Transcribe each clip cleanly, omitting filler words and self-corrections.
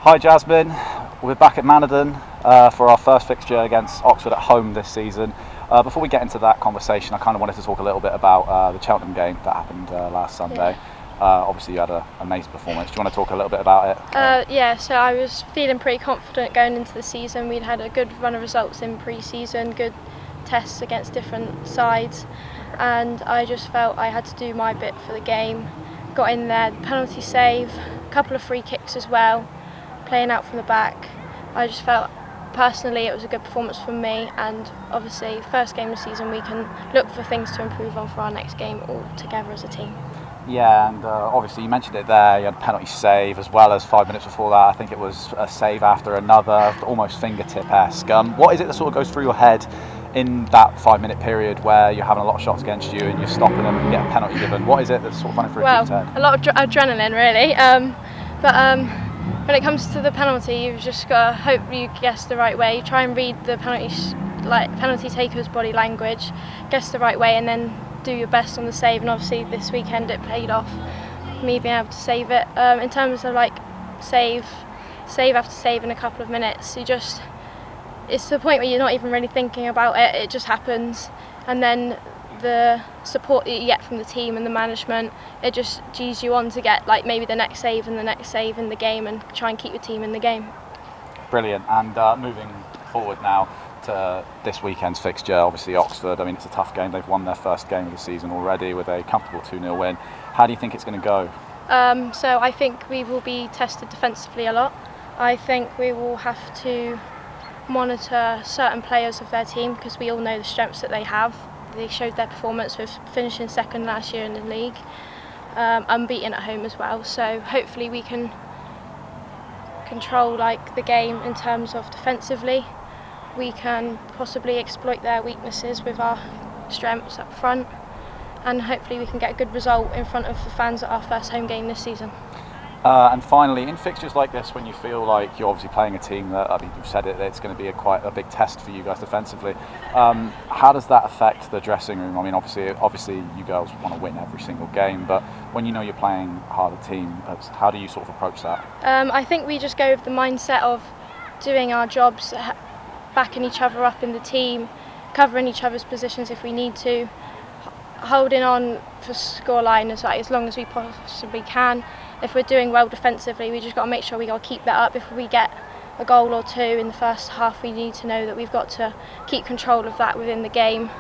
Hi Jasmine, we're back at Manadon for our first fixture against Oxford at home this season. Before we get into that conversation, I kind of wanted to talk a little bit about the Cheltenham game that happened last Sunday. Obviously you had an amazing performance. Do you want to talk a little bit about it? So I was feeling pretty confident going into the season. We'd had a good run of results in pre-season, good tests against different sides, and I just felt I had to do my bit for the game. Got in there, penalty save, a couple of free kicks as well, playing out from the back. I just felt personally it was a good performance from me, and obviously first game of the season we can look for things to improve on for our next game all together as a team. Yeah, and obviously you mentioned it there, you had a penalty save as well as 5 minutes before that. I think it was a save after another, almost fingertip-esque. What is it that sort of goes through your head in that 5 minute period where you're having a lot of shots against you and you're stopping them and you get a penalty given? What is it that's sort of running through your head? A lot of adrenaline really, when it comes to the penalty, you've just got to hope you guess the right way. You try and read the penalty taker's body language, guess the right way, and then do your best on the save. And obviously this weekend it paid off, me being able to save it. In terms of save after save in a couple of minutes, it's to the point where you're not even really thinking about it. It just happens, and then the support that you get from the team and the management, it just G's you on to get maybe the next save and the next save in the game and try and keep your team in the game. Brilliant. And moving forward now to this weekend's fixture, obviously Oxford, I mean it's a tough game. They've won their first game of the season already with a comfortable 2-0 win. How do you think it's going to go? So I think we will be tested defensively a lot. I think we will have to monitor certain players of their team because we all know the strengths that they have. They showed their performance with finishing second last year in the league, unbeaten at home as well. So hopefully we can control the game in terms of defensively. We can possibly exploit their weaknesses with our strengths up front, and hopefully we can get a good result in front of the fans at our first home game this season. And finally, in fixtures like this, when you feel like you're obviously playing a team that, I mean, you've said it, it's going to be quite a big test for you guys defensively. How does that affect the dressing room? I mean, obviously, you girls want to win every single game, but when you know you're playing a harder team, how do you sort of approach that? I think we just go with the mindset of doing our jobs, backing each other up in the team, covering each other's positions if we need to, holding on for scoreline as long as we possibly can. If we're doing well defensively, we just got to make sure we got to keep that up. If we get a goal or two in the first half, we need to know that we've got to keep control of that within the game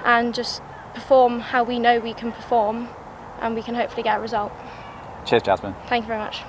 and just perform how we know we can perform, and we can hopefully get a result. Cheers, Jasmine. Thank you very much.